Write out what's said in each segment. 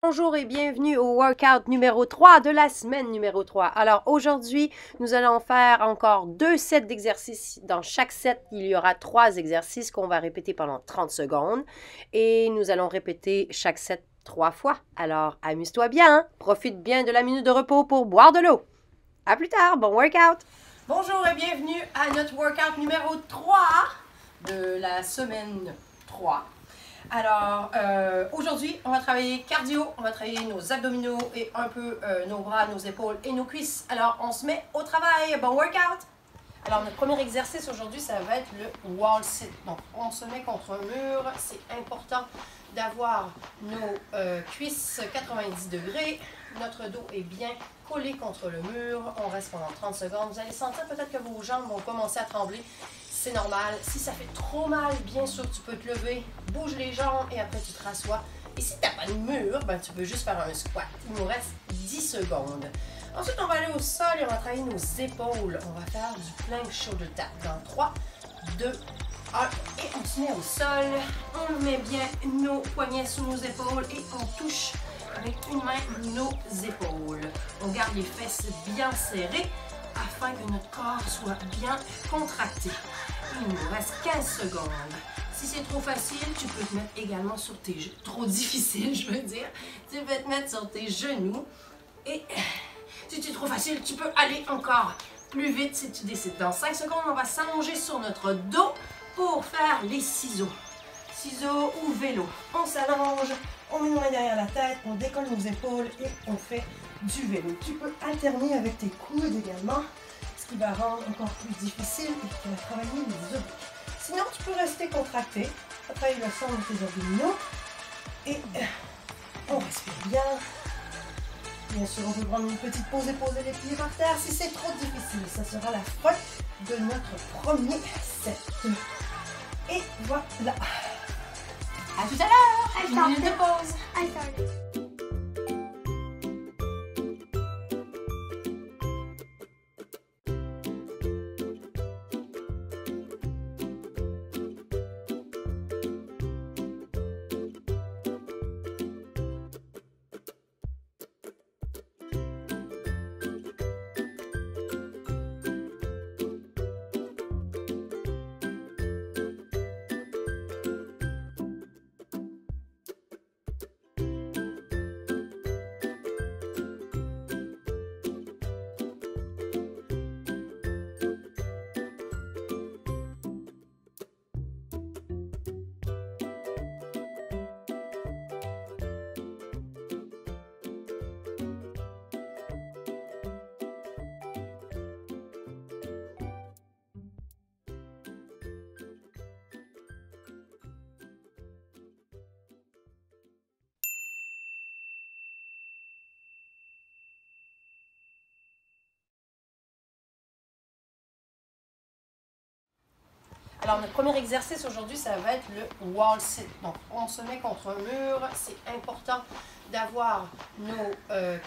Bonjour et bienvenue au workout numéro 3 de la semaine numéro 3. Alors aujourd'hui, nous allons faire encore 2 sets d'exercices. Dans chaque set, il y aura 3 exercices qu'on va répéter pendant 30 secondes. Et nous allons répéter chaque set 3 fois. Alors amuse-toi bien, hein? Profite bien de la minute de repos pour boire de l'eau. À plus tard, bon workout! Bonjour et bienvenue à notre workout numéro 3 de la semaine 3. Alors, aujourd'hui, on va travailler cardio, on va travailler nos abdominaux et un peu nos bras, nos épaules et nos cuisses. Alors, on se met au travail. Bon workout! Alors, notre premier exercice aujourd'hui, ça va être le wall sit. Donc, on se met contre un mur. C'est important d'avoir nos cuisses 90 degrés. Notre dos est bien collé contre le mur. On reste pendant 30 secondes. Vous allez sentir peut-être que vos jambes vont commencer à trembler. C'est normal. Si ça fait trop mal, bien sûr, tu peux te lever, bouge les jambes et après tu te rassois. Et si tu n'as pas de mur, ben, tu peux juste faire un squat. Il nous reste 10 secondes. Ensuite, on va aller au sol et on va travailler nos épaules. On va faire du plank shoulder tap dans 3, 2, 1. Et on se met au sol. On met bien nos poignets sous nos épaules et on touche avec une main nos épaules. On garde les fesses bien serrées afin que notre corps soit bien contracté. Il nous reste 15 secondes. Si c'est trop facile, tu peux te mettre également sur tes genoux. Trop difficile, je veux dire. Tu peux te mettre sur tes genoux. Et si c'est trop facile, tu peux aller encore plus vite si tu décides. Dans 5 secondes, on va s'allonger sur notre dos pour faire les ciseaux. Ciseaux ou vélo. On s'allonge, on met nos mains derrière la tête, on décolle nos épaules et on fait du vélo. Tu peux alterner avec tes coudes également, ce qui va rendre encore plus difficile et qui va travailler les obliques. Sinon, tu peux rester contracté, travailler le son de tes abdominaux et on respire bien. Bien sûr, on peut prendre une petite pause et poser les pieds par terre. Si c'est trop difficile, ça sera la fin de notre premier set. Et voilà. À tout à l'heure. Une minute de pause. Alors, notre premier exercice aujourd'hui, ça va être le wall sit. Donc, on se met contre un mur. C'est important d'avoir nos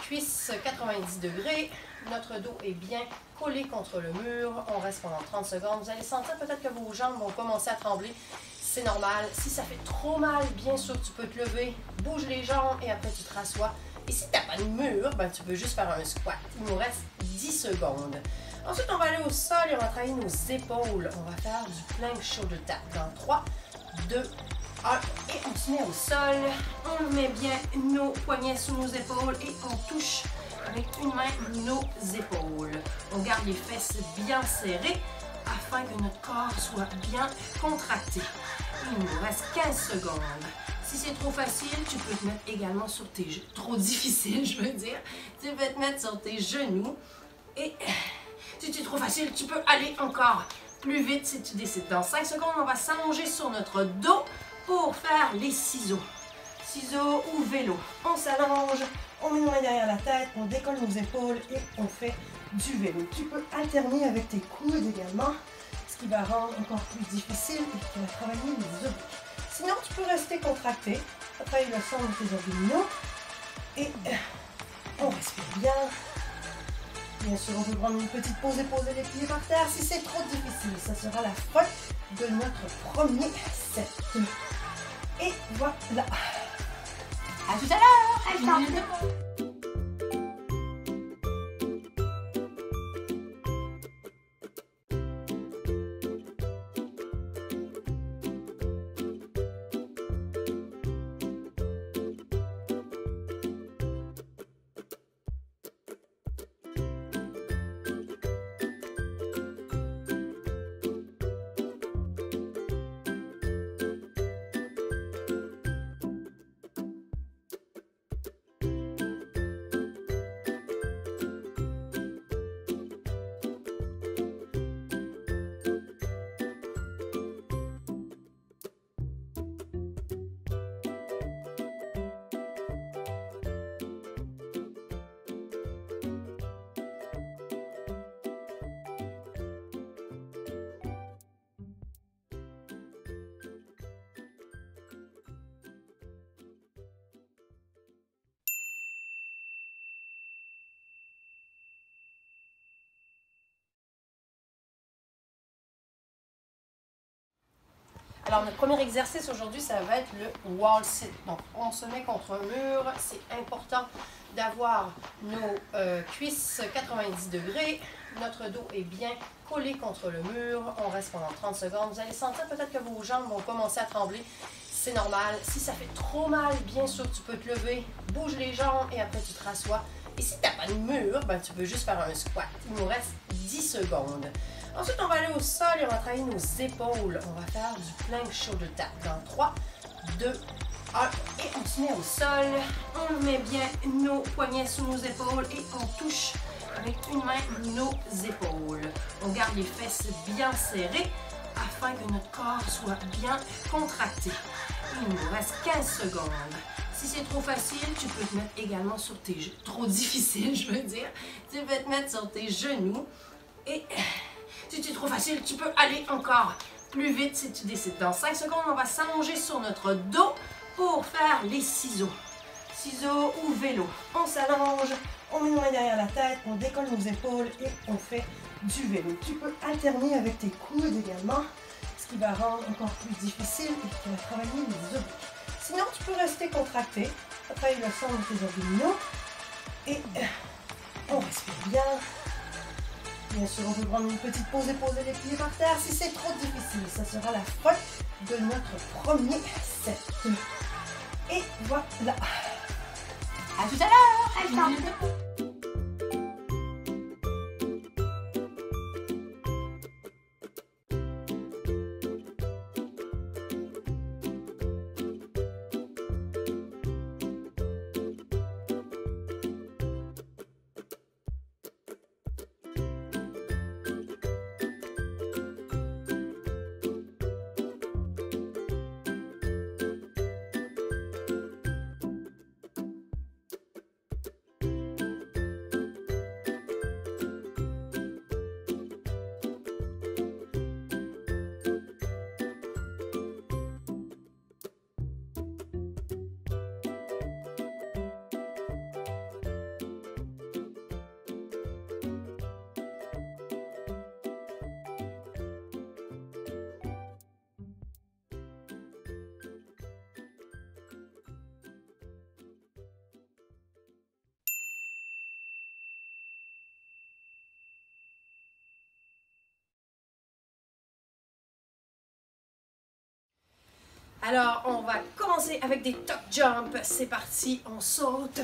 cuisses 90 degrés. Notre dos est bien collé contre le mur. On reste pendant 30 secondes. Vous allez sentir peut-être que vos jambes vont commencer à trembler. C'est normal. Si ça fait trop mal, bien sûr, tu peux te lever, bouge les jambes et après tu te rassois. Et si tu n'as pas de mur, ben, tu peux juste faire un squat. Il nous reste 10 secondes. Ensuite, on va aller au sol et on va travailler nos épaules. On va faire du plank shoulder tap dans 3, 2, 1. Et on se met au sol. On met bien nos poignets sous nos épaules et on touche avec une main nos épaules. On garde les fesses bien serrées afin que notre corps soit bien contracté. Il nous reste 15 secondes. Si c'est trop facile, tu peux te mettre également sur tes genoux. Trop difficile, je veux dire. Tu peux te mettre sur tes genoux et si c'est trop facile, tu peux aller encore plus vite si tu décides. Dans 5 secondes, on va s'allonger sur notre dos pour faire les ciseaux. Ciseaux ou vélo. On s'allonge, on met nos mains derrière la tête, on décolle nos épaules et on fait du vélo. Tu peux alterner avec tes coudes également, ce qui va rendre encore plus difficile et qui va travailler les obliques. Sinon, tu peux rester contracté, travailler le son de tes abdominaux et on respire bien. Bien sûr, on peut prendre une petite pause et poser les pieds par terre. Si c'est trop difficile, ça sera la fin de notre premier set. Et voilà. À tout à l'heure! Alors, notre premier exercice aujourd'hui, ça va être le wall sit. Donc, on se met contre un mur. C'est important d'avoir nos cuisses 90 degrés. Notre dos est bien collé contre le mur. On reste pendant 30 secondes. Vous allez sentir peut-être que vos jambes vont commencer à trembler. C'est normal. Si ça fait trop mal, bien sûr, tu peux te lever, bouge les jambes et après tu te rassois. Et si tu n'as pas de mur, ben, tu peux juste faire un squat. Il nous reste 10 secondes. Ensuite, on va aller au sol et on va travailler nos épaules. On va faire du plank shoulder tap dans 3, 2, 1. Et on se met au sol. On met bien nos poignets sous nos épaules et on touche avec une main nos épaules. On garde les fesses bien serrées afin que notre corps soit bien contracté. Il nous reste 15 secondes. Si c'est trop facile, tu peux te mettre également sur tes genoux. Trop difficile, je veux dire. Tu peux te mettre sur tes genoux. Et si c'est trop facile, tu peux aller encore plus vite si tu décides. Dans 5 secondes, on va s'allonger sur notre dos pour faire les ciseaux. Ciseaux ou vélo. On s'allonge, on met nos mains derrière la tête, on décolle nos épaules et on fait du vélo. Tu peux alterner avec tes coudes également, ce qui va rendre encore plus difficile et qui va travailler les obliques. Sinon, tu peux rester contracté, travailler le centre de tes abdominaux et on respire bien. Bien sûr, on peut prendre une petite pause et poser les pieds par terre. Si c'est trop difficile, ça sera la fin de notre premier set. Et voilà. À tout à l'heure. Alors, on va commencer avec des tuck jumps. C'est parti, on saute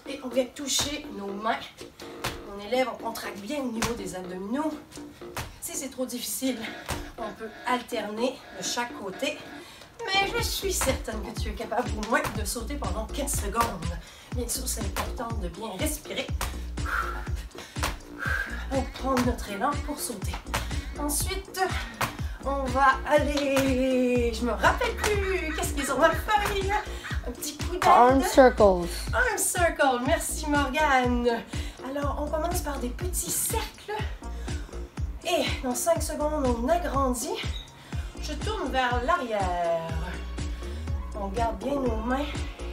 et on vient toucher nos mains. On élève, on contracte bien au niveau des abdominaux. Si c'est trop difficile, on peut alterner de chaque côté. Mais je suis certaine que tu es capable au moins de sauter pendant 15 secondes. Bien sûr, c'est important de bien respirer. On prend notre élan pour sauter. Ensuite, on va aller... Je me rappelle plus. Qu'est-ce qu'ils ont dans la feuille? Un petit coup d'aide. Arm circles. Arm circle. Merci Morgane. Alors, on commence par des petits cercles. Et dans 5 secondes, on agrandit. Je tourne vers l'arrière. On garde bien nos mains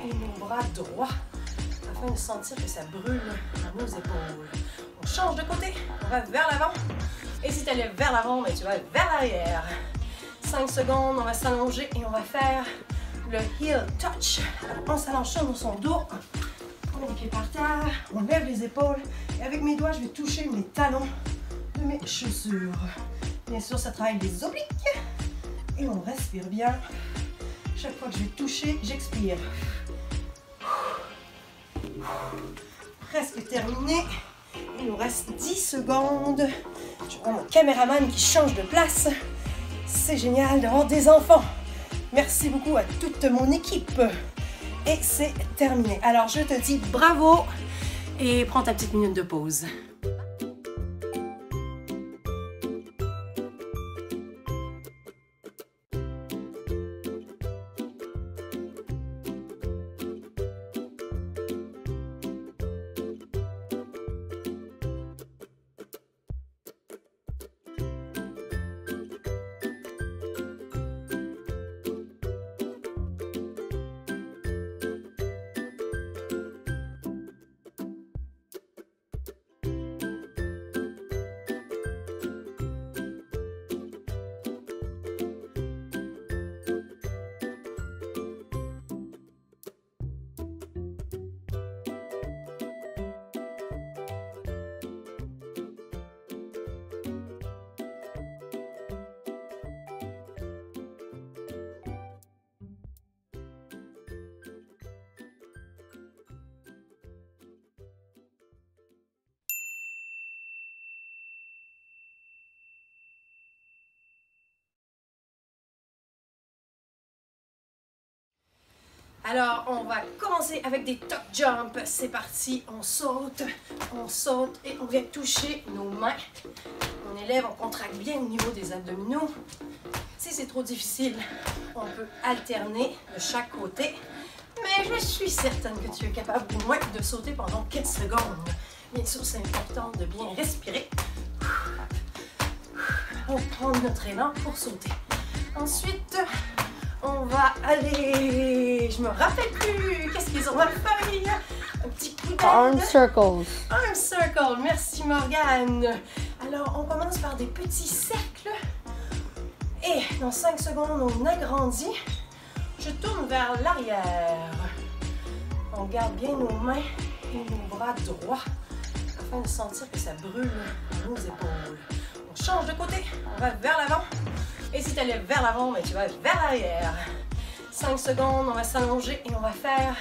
et nos bras droits afin de sentir que ça brûle dans nos épaules. On change de côté. On va vers l'avant. Et si tu allais vers l'avant, ben tu vas vers l'arrière. 5 secondes, on va s'allonger et on va faire le heel touch. Alors, on s'allonge sur son dos. On met les pieds par terre. On lève les épaules. Et avec mes doigts, je vais toucher mes talons de mes chaussures. Bien sûr, ça travaille les obliques. Et on respire bien. Chaque fois que je vais toucher, j'expire. Presque terminé. Il nous reste 10 secondes. Je vois mon caméraman qui change de place. C'est génial d'avoir des enfants. Merci beaucoup à toute mon équipe. Et c'est terminé. Alors, je te dis bravo et prends ta petite minute de pause. Alors, on va commencer avec des tuck jumps. C'est parti, on saute et on vient toucher nos mains. On élève, on contracte bien au niveau des abdominaux. Si c'est trop difficile, on peut alterner de chaque côté. Mais je suis certaine que tu es capable au moins de sauter pendant 15 secondes. Bien sûr, c'est important de bien respirer. On prend notre élan pour sauter. Ensuite, on va aller... Je me rappelle plus. Qu'est-ce qu'ils ont dans la feuille? Un petit coup d'aide. Arm circles. Arm circle. Merci Morgane. Alors, on commence par des petits cercles. Et dans 5 secondes, on agrandit. Je tourne vers l'arrière. On garde bien nos mains et nos bras droits afin de sentir que ça brûle nos épaules. On change de côté. On va vers l'avant. Et si tu allais vers l'avant, tu vas vers l'arrière. 5 secondes, on va s'allonger et on va faire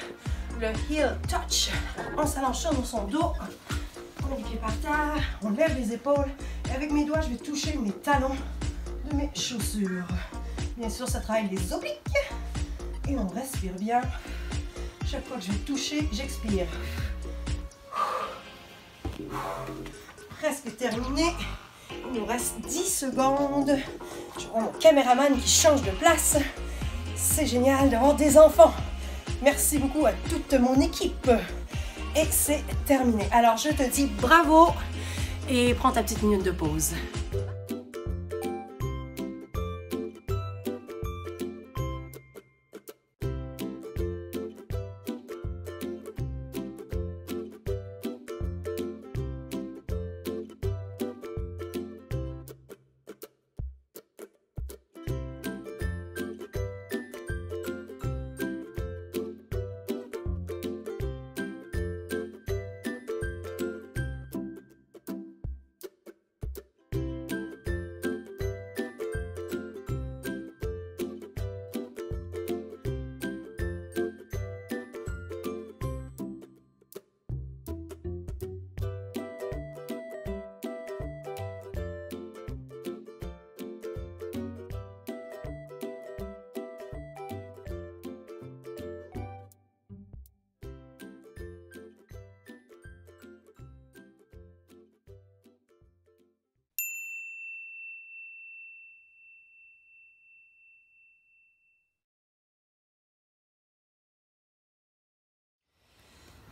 le heel touch. Alors, on s'allonge sur son dos. On met les pieds par terre. On lève les épaules. Et avec mes doigts, je vais toucher mes talons de mes chaussures. Bien sûr, ça travaille les obliques. Et on respire bien. Chaque fois que je vais toucher, j'expire. Presque terminé. Il nous reste 10 secondes. Je vois mon caméraman qui change de place. C'est génial d'avoir des enfants. Merci beaucoup à toute mon équipe. Et c'est terminé. Alors, je te dis bravo et prends ta petite minute de pause.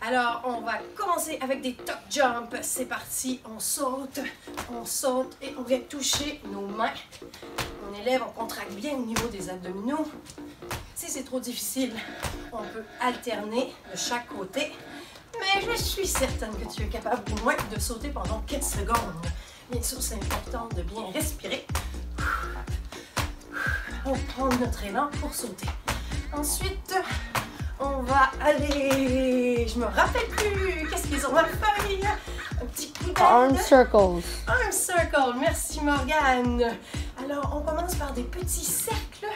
Alors, on va commencer avec des tuck jumps. C'est parti, on saute et on vient toucher nos mains. On élève, on contracte bien au niveau des abdominaux. Si c'est trop difficile, on peut alterner de chaque côté. Mais je suis certaine que tu es capable au moins de sauter pendant 15 secondes. Bien sûr, c'est important de bien respirer. On prend notre élan pour sauter. Ensuite, on va aller... Je me rappelle plus. Qu'est-ce qu'ils ont dans ma feuille? Un petit coup d'aide. Arm circles. Arm circle. Merci Morgane. Alors, on commence par des petits cercles.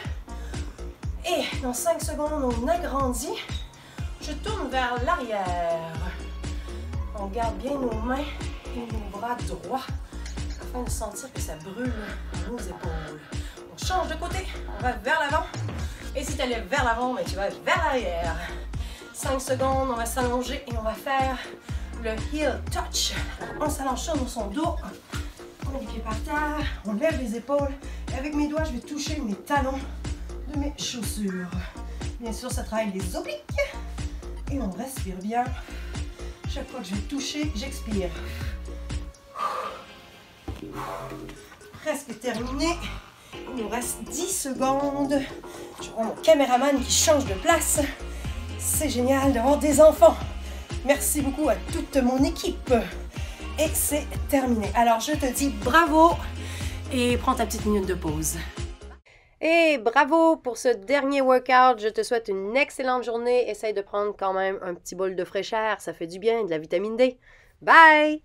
Et dans 5 secondes, on agrandit. Je tourne vers l'arrière. On garde bien nos mains et nos bras droits afin de sentir que ça brûle nos épaules. On change de côté. On va vers l'avant. Et si tu allais vers l'avant, tu vas vers l'arrière. 5 secondes, on va s'allonger et on va faire le heel touch. On s'allonge sur son dos. On met les pieds par terre. On lève les épaules. Et avec mes doigts, je vais toucher mes talons de mes chaussures. Bien sûr, ça travaille les obliques. Et on respire bien. Chaque fois que je vais toucher, j'expire. Presque terminé. Il nous reste 10 secondes. Je vois mon caméraman qui change de place. C'est génial d'avoir des enfants. Merci beaucoup à toute mon équipe. Et c'est terminé. Alors, je te dis bravo et prends ta petite minute de pause. Et bravo pour ce dernier workout. Je te souhaite une excellente journée. Essaye de prendre quand même un petit bol de fraîcheur. Ça fait du bien, de la vitamine D. Bye!